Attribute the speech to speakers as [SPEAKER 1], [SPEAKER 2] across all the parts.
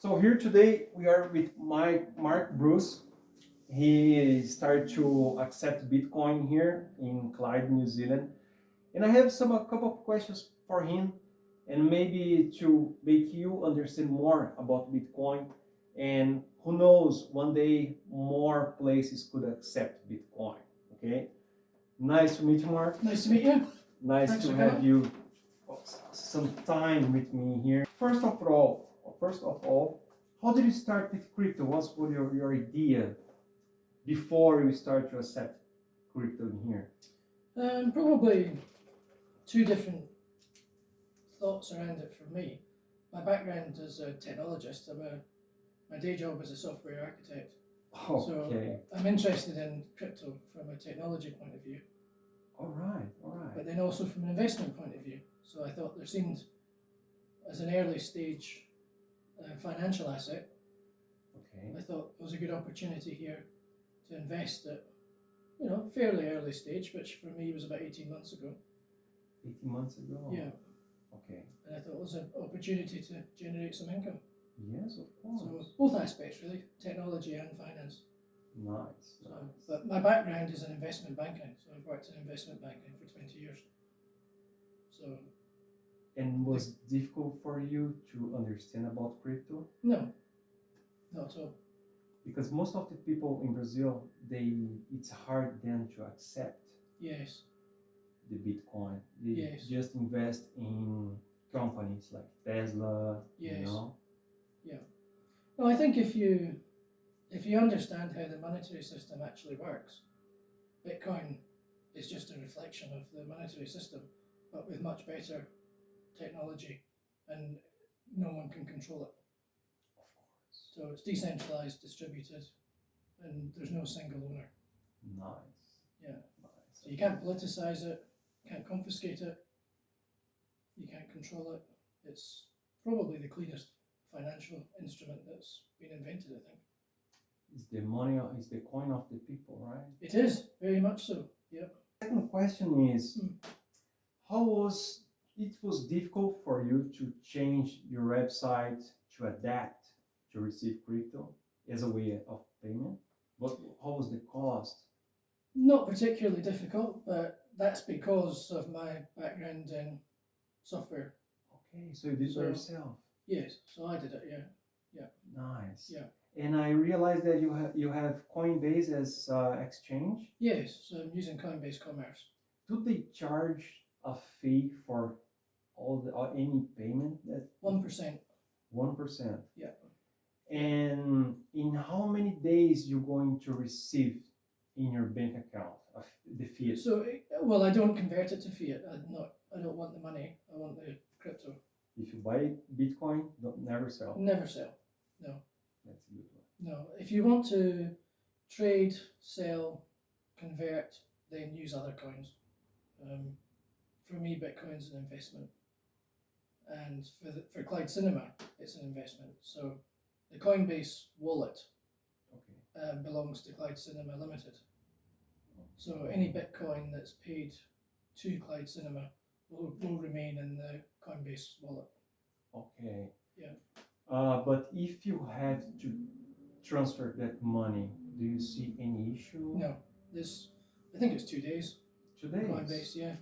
[SPEAKER 1] So here today we are with Mark Bruce. He started to accept Bitcoin here in Clyde, New Zealand. And I have a couple of questions for him and maybe to make you understand more about Bitcoin. And who knows, one day more places could accept Bitcoin. Okay. Nice to meet you, Mark.
[SPEAKER 2] Nice to meet you.
[SPEAKER 1] Nice
[SPEAKER 2] Thanks
[SPEAKER 1] to
[SPEAKER 2] for
[SPEAKER 1] have
[SPEAKER 2] coming.
[SPEAKER 1] you some time with me here. First of all, how did you start with crypto? What was your idea before you start to accept crypto in here?
[SPEAKER 2] Probably two different thoughts around it for me. My background as a technologist, my day job is a software architect.
[SPEAKER 1] Okay.
[SPEAKER 2] So I'm interested in crypto from a technology point of view.
[SPEAKER 1] All right.
[SPEAKER 2] But then also from an investment point of view. So I thought there seemed, as an early stage financial asset,
[SPEAKER 1] Okay.
[SPEAKER 2] I thought it was a good opportunity here to invest at, fairly early stage, which for me was about 18 months ago.
[SPEAKER 1] 18 months ago?
[SPEAKER 2] Yeah.
[SPEAKER 1] Okay.
[SPEAKER 2] And I thought it was an opportunity to generate some income.
[SPEAKER 1] Yes, of course.
[SPEAKER 2] So both aspects really, technology and finance.
[SPEAKER 1] Nice.
[SPEAKER 2] But my background is in investment banking, so I've worked in investment banking for 20 years.
[SPEAKER 1] And was it difficult for you to understand about crypto?
[SPEAKER 2] No, not at all.
[SPEAKER 1] Because most of the people in Brazil, it's hard then to accept
[SPEAKER 2] Yes.
[SPEAKER 1] the Bitcoin. They
[SPEAKER 2] Yes.
[SPEAKER 1] just invest in companies like Tesla,
[SPEAKER 2] Yes. Yeah. Well, I think if you understand how the monetary system actually works, Bitcoin is just a reflection of the monetary system, but with much better technology, and no one can control it.
[SPEAKER 1] Of course.
[SPEAKER 2] So it's decentralized, distributed, and there's no single owner.
[SPEAKER 1] Nice.
[SPEAKER 2] Yeah.
[SPEAKER 1] Nice.
[SPEAKER 2] So you can't politicize it, can't confiscate it, you can't control it. It's probably the cleanest financial instrument that's been invented, I think.
[SPEAKER 1] It's the money, it's the coin of the people, right?
[SPEAKER 2] It is, very much so, yep.
[SPEAKER 1] Second question is, how was it difficult for you to change your website to adapt to receive crypto as a way of payment? How was the cost?
[SPEAKER 2] Not particularly difficult, but that's because of my background in software.
[SPEAKER 1] Okay, so you did it by yourself.
[SPEAKER 2] Yes, so I did it, yeah.
[SPEAKER 1] Nice.
[SPEAKER 2] Yeah.
[SPEAKER 1] And I realized that you have Coinbase as exchange.
[SPEAKER 2] Yes, so I'm using Coinbase Commerce.
[SPEAKER 1] Do they charge a fee for any payment? That
[SPEAKER 2] 1%.
[SPEAKER 1] 1%.
[SPEAKER 2] Yeah.
[SPEAKER 1] And in how many days you're going to receive in your bank account the fiat?
[SPEAKER 2] So, well, I don't convert it to fiat. I don't want the money. I want the crypto.
[SPEAKER 1] If you buy Bitcoin, never sell.
[SPEAKER 2] Never sell. No.
[SPEAKER 1] That's a good one.
[SPEAKER 2] No. If you want to trade, sell, convert, then use other coins. For me, Bitcoin's an investment, and for Clyde Cinema, it's an investment. So the Coinbase wallet belongs to Clyde Cinema Limited. So any Bitcoin that's paid to Clyde Cinema will remain in the Coinbase wallet.
[SPEAKER 1] Okay.
[SPEAKER 2] Yeah.
[SPEAKER 1] But if you have to transfer that money, do you see any issue?
[SPEAKER 2] No. I think it's 2 days.
[SPEAKER 1] 2 days?
[SPEAKER 2] Coinbase, yeah.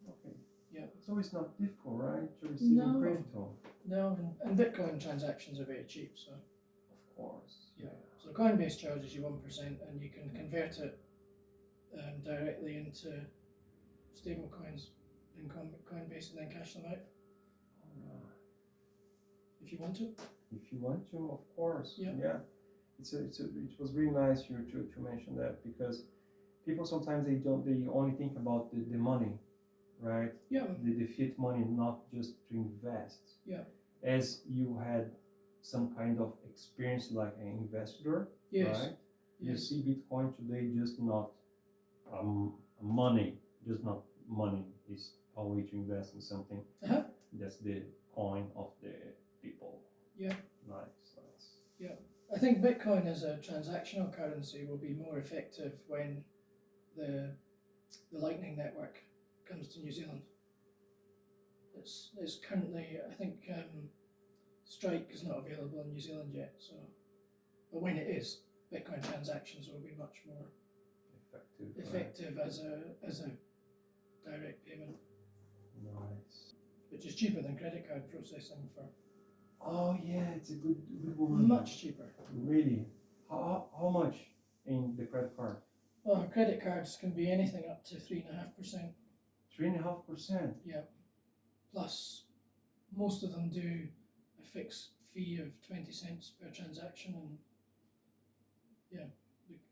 [SPEAKER 1] Okay.
[SPEAKER 2] Yeah.
[SPEAKER 1] So it's not difficult, right, to receive crypto?
[SPEAKER 2] No, and Bitcoin transactions are very cheap, so.
[SPEAKER 1] Of course.
[SPEAKER 2] Yeah. So Coinbase charges you 1%, and you can convert it directly into stable coins in Coinbase and then cash them out.
[SPEAKER 1] Alright.
[SPEAKER 2] If you want to.
[SPEAKER 1] If you want to, of course.
[SPEAKER 2] Yeah.
[SPEAKER 1] It was really nice you to mention that, because people sometimes they only think about the money, right?
[SPEAKER 2] Yeah.
[SPEAKER 1] The fiat money, not just to invest.
[SPEAKER 2] Yeah.
[SPEAKER 1] As you had some kind of experience like an investor,
[SPEAKER 2] yes.
[SPEAKER 1] Right?
[SPEAKER 2] Yes.
[SPEAKER 1] You see Bitcoin today just not money, just not money is a way to invest in something.
[SPEAKER 2] Uh-huh.
[SPEAKER 1] That's the coin of the people.
[SPEAKER 2] Yeah.
[SPEAKER 1] Nice.
[SPEAKER 2] Yeah. I think Bitcoin as a transactional currency will be more effective when the Lightning Network comes to New Zealand. It's currently, I think, Strike is not available in New Zealand yet, so but when it is, Bitcoin transactions will be much more effective as a direct payment,
[SPEAKER 1] Nice.
[SPEAKER 2] which is cheaper than credit card processing for
[SPEAKER 1] Oh yeah, it's a good one.
[SPEAKER 2] much cheaper.
[SPEAKER 1] Really? How much in the credit card?
[SPEAKER 2] Well, credit cards can be anything up to 3.5%.
[SPEAKER 1] 3.5%.
[SPEAKER 2] Yeah. Plus, most of them do a fixed fee of 20 cents per transaction, and yeah,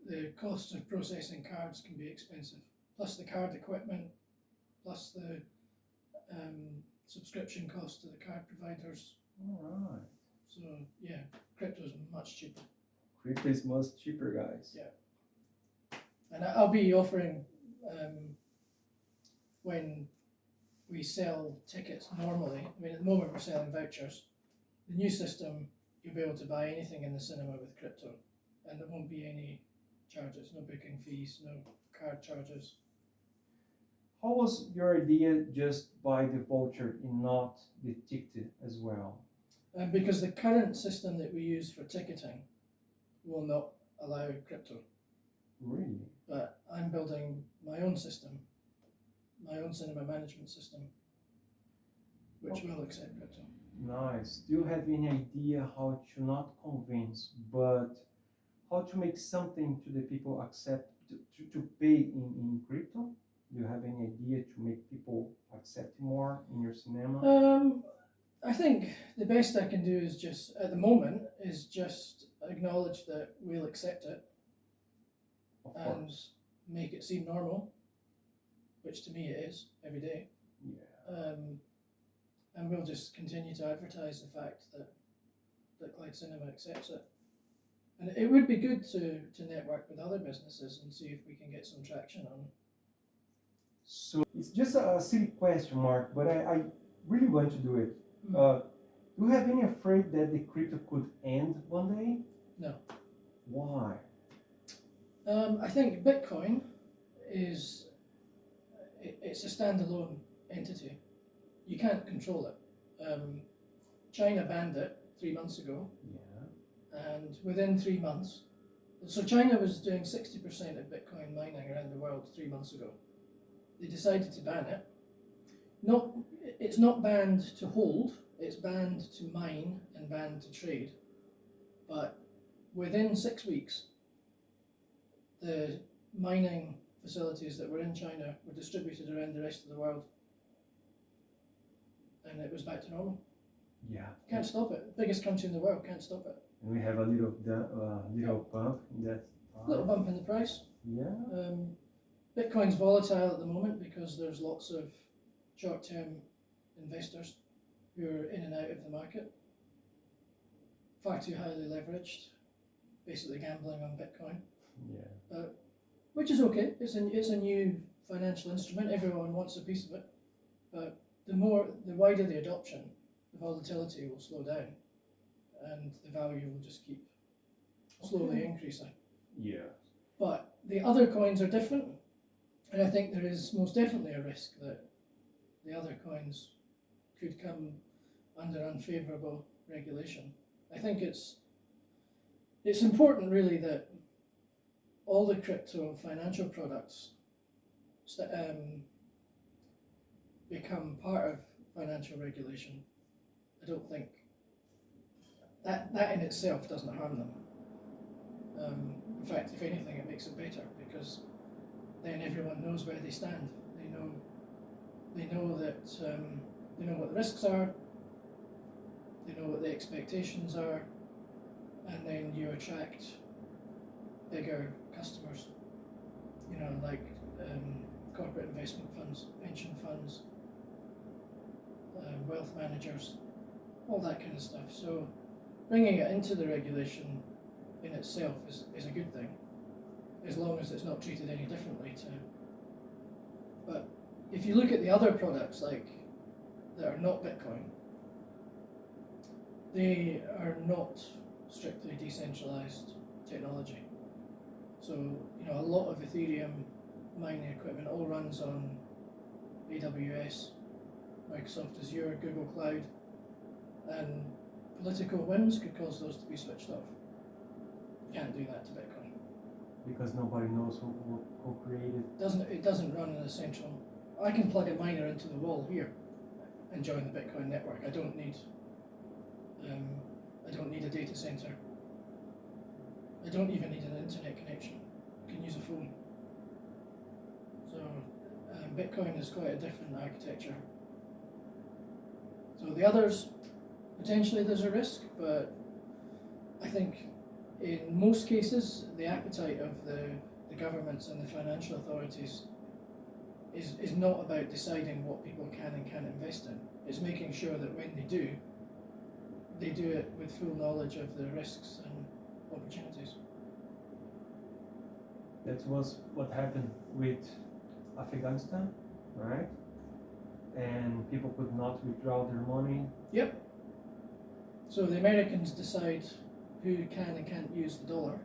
[SPEAKER 2] the cost of processing cards can be expensive. Plus the card equipment, plus the subscription cost to the card providers.
[SPEAKER 1] All right.
[SPEAKER 2] So yeah, crypto is much cheaper.
[SPEAKER 1] Crypto is much cheaper, guys.
[SPEAKER 2] Yeah. And I'll be offering when we sell tickets normally. I mean, at the moment we're selling vouchers. The new system, you'll be able to buy anything in the cinema with crypto, and there won't be any charges, no booking fees, no card charges.
[SPEAKER 1] How was your idea just buy the voucher and not the ticket as well?
[SPEAKER 2] Because the current system that we use for ticketing will not allow crypto.
[SPEAKER 1] Really?
[SPEAKER 2] But I'm building my own system, my own cinema management system, which will accept crypto.
[SPEAKER 1] Nice. Do you have any idea how to not convince, but how to make something to the people accept to pay in crypto? Do you have any idea to make people accept more in your cinema?
[SPEAKER 2] I think the best I can do is just, at the moment, is just acknowledge that we'll accept it and make it seem normal, which to me it is every day.
[SPEAKER 1] Yeah.
[SPEAKER 2] And we'll just continue to advertise the fact that Clyde Cinema accepts it. And it would be good to network with other businesses and see if we can get some traction on.
[SPEAKER 1] So it's just a silly question, Mark, but I really want to do it. Do you have any afraid that the crypto could end one day?
[SPEAKER 2] No.
[SPEAKER 1] Why?
[SPEAKER 2] I think Bitcoin it's a standalone entity. You can't control it. China banned it 3 months ago.
[SPEAKER 1] Yeah.
[SPEAKER 2] And within 3 months, so China was doing 60% of Bitcoin mining around the world 3 months ago. They decided to ban it. It's not banned to hold, it's banned to mine and banned to trade. But within 6 weeks, the mining facilities that were in China were distributed around the rest of the world. And it was back to normal.
[SPEAKER 1] Yeah.
[SPEAKER 2] Can't stop it. Biggest country in the world, can't stop it.
[SPEAKER 1] And we have a little bump in that.
[SPEAKER 2] Little bump in the price.
[SPEAKER 1] Yeah.
[SPEAKER 2] Bitcoin's volatile at the moment because there's lots of short-term investors who are in and out of the market. Far too highly leveraged, basically gambling on Bitcoin.
[SPEAKER 1] Yeah.
[SPEAKER 2] Which is okay. It's a new financial instrument. Everyone wants a piece of it. But the wider the adoption, the volatility will slow down, and the value will just keep slowly increasing.
[SPEAKER 1] Yeah.
[SPEAKER 2] But the other coins are different, and I think there is most definitely a risk that the other coins could come under unfavourable regulation. I think it's important really that all the crypto financial products become part of financial regulation. I don't think that in itself doesn't harm them. In fact, if anything, it makes it better because then everyone knows where they stand. They know that they know what the risks are. They know what the expectations are, and then you attract bigger customers. You know, like corporate investment funds, pension funds, wealth managers, all that kind of stuff. So bringing it into the regulation in itself is a good thing, as long as it's not treated any differently But if you look at the other products that are not Bitcoin, they are not strictly decentralized technology. So, you know, a lot of Ethereum mining equipment all runs on AWS, Microsoft Azure, Google Cloud, and political whims could cause those to be switched off. You can't do that to Bitcoin.
[SPEAKER 1] Because nobody knows who created.
[SPEAKER 2] It doesn't run in a central. I can plug a miner into the wall here and join the Bitcoin network. I don't need a data center. I don't even need an internet connection. I can use a phone. So Bitcoin is quite a different architecture. So the others, potentially there's a risk, but I think in most cases the appetite of the governments and the financial authorities is not about deciding what people can and can't invest in. It's making sure that when they do it with full knowledge of the risks and opportunities.
[SPEAKER 1] That was what happened with Afghanistan, right? And people could not withdraw their money.
[SPEAKER 2] Yep. So the Americans decide who can and can't use the dollar.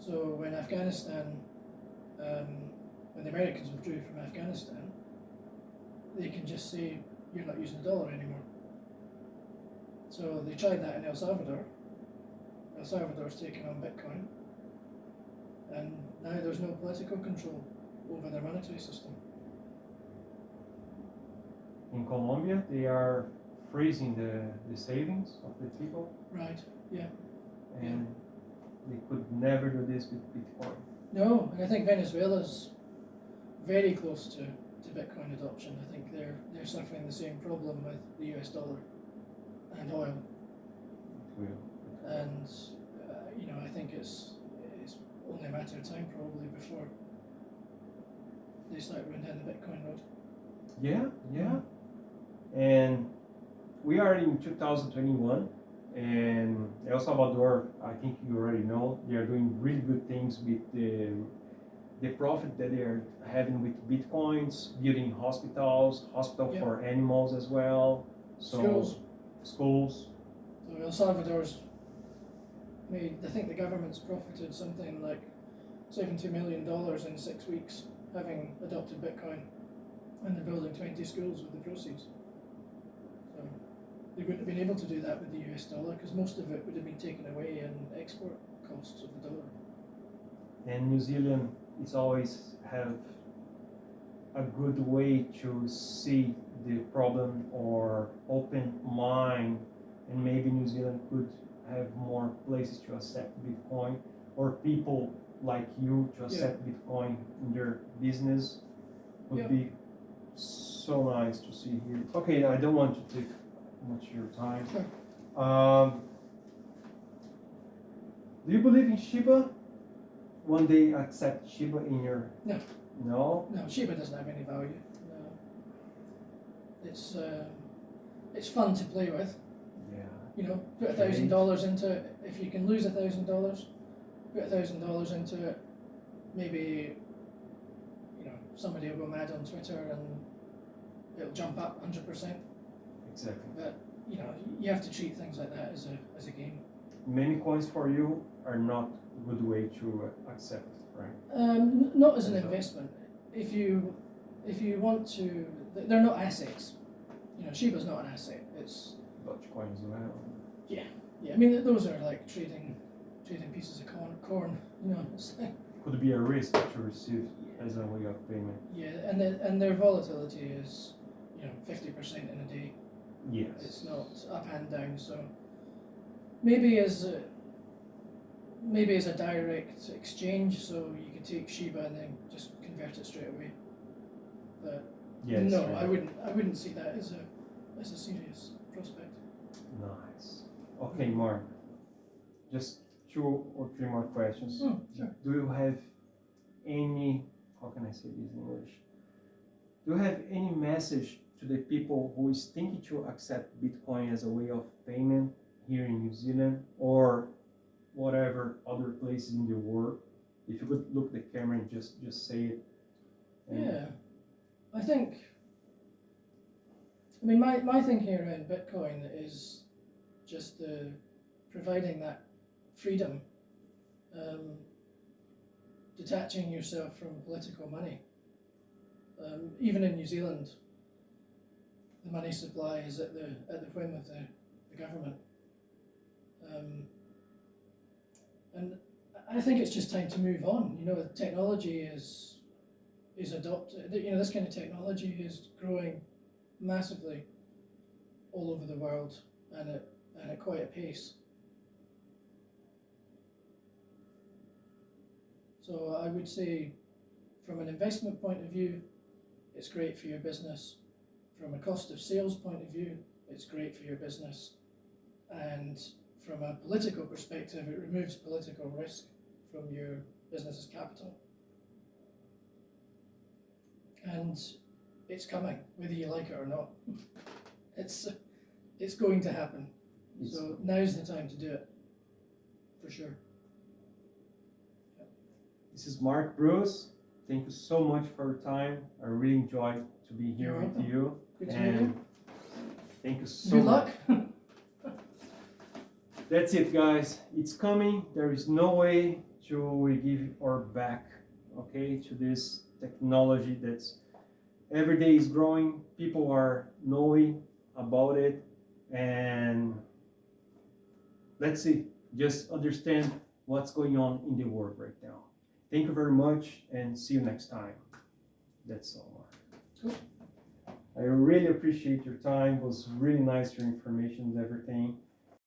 [SPEAKER 2] So when Afghanistan, when the Americans withdrew from Afghanistan, they can just say, you're not using the dollar anymore. So they tried that in El Salvador. El Salvador's taken on Bitcoin. And now there's no political control over their monetary system.
[SPEAKER 1] In Colombia, they are freezing the savings of the people.
[SPEAKER 2] Right, yeah.
[SPEAKER 1] And they could never do this with Bitcoin.
[SPEAKER 2] No, and I think Venezuela's very close to Bitcoin adoption. I think they're suffering the same problem with the US dollar and oil. And I think it's only a matter of time probably before they start going down the Bitcoin road.
[SPEAKER 1] Yeah. And we are in 2021, and El Salvador, I think you already know, they are doing really good things with the profit that they are having with Bitcoins, building hospitals, for animals as well. So schools.
[SPEAKER 2] So El Salvador's made, I think the government's profited something like $70 million in 6 weeks having adopted Bitcoin, and they're building 20 schools with the proceeds. So they wouldn't have been able to do that with the US dollar because most of it would have been taken away in export costs of the dollar.
[SPEAKER 1] And New Zealand is always have a good way to see the problem or open mind, and maybe New Zealand could have more places to accept Bitcoin, or people like you to accept Bitcoin in their business. Would be so nice to see here. Okay, I don't want to take much of your time.
[SPEAKER 2] Sure.
[SPEAKER 1] Do you believe in Shiba? One day accept Shiba in your...
[SPEAKER 2] No.
[SPEAKER 1] No?
[SPEAKER 2] No, Shiba doesn't have any value. No. It's fun to play with.
[SPEAKER 1] Yeah.
[SPEAKER 2] Put $1,000 into it. If you can lose $1,000, put $1,000 into it. Maybe somebody will go mad on Twitter and it'll jump up 100%.
[SPEAKER 1] Exactly.
[SPEAKER 2] But you have to treat things like that as a game.
[SPEAKER 1] Many coins for you are not a good way to accept, right?
[SPEAKER 2] Not as an investment. If you want to, they're not assets. Shiba's not an asset. It's
[SPEAKER 1] Dogecoin as well.
[SPEAKER 2] Yeah. I mean, those are like trading pieces of corn. It's
[SPEAKER 1] Could be a risk to receive as a way of payment.
[SPEAKER 2] Yeah, and their volatility is 50% in a day.
[SPEAKER 1] Yes.
[SPEAKER 2] It's not up and down. So maybe as a direct exchange, so you could take Shiba and then just convert it straight away. But
[SPEAKER 1] yes,
[SPEAKER 2] no,
[SPEAKER 1] right.
[SPEAKER 2] I wouldn't see that as a serious prospect.
[SPEAKER 1] Nice. Okay, Mark. Just 2 or 3 more questions.
[SPEAKER 2] Sure.
[SPEAKER 1] Do you have any, how can I say this in English? Do you have any message to the people who is thinking to accept Bitcoin as a way of payment here in New Zealand or whatever other places in the world? If you could look at the camera and just say it.
[SPEAKER 2] Yeah, I think. I mean, my thinking around Bitcoin is just providing that freedom, detaching yourself from political money. Even in New Zealand, the money supply is at the whim of the the government. And I think it's just time to move on. You know, technology is adopted. You know, this kind of technology is growing massively all over the world, and at quite a pace. So I would say, from an investment point of view, it's great for your business. From a cost of sales point of view, it's great for your business. And from a political perspective, it removes political risk from your business's capital. And it's coming, whether you like it or not. It's going to happen. So now's the time to do it, for sure.
[SPEAKER 1] This is Mark Bruce. Thank you so much for your time. I really enjoyed to be here
[SPEAKER 2] You're
[SPEAKER 1] with
[SPEAKER 2] welcome.
[SPEAKER 1] you.
[SPEAKER 2] Good to meet you.
[SPEAKER 1] Thank you so
[SPEAKER 2] Good
[SPEAKER 1] much.
[SPEAKER 2] luck.
[SPEAKER 1] That's it, guys. It's coming. There is no way to give our back, okay, to this technology that's every day is growing. People are knowing about it, and let's see, just understand what's going on in the world right now. Thank you very much, and see you next time. That's all, Mark.
[SPEAKER 2] Cool.
[SPEAKER 1] I really appreciate your time. It was really nice, your information and everything.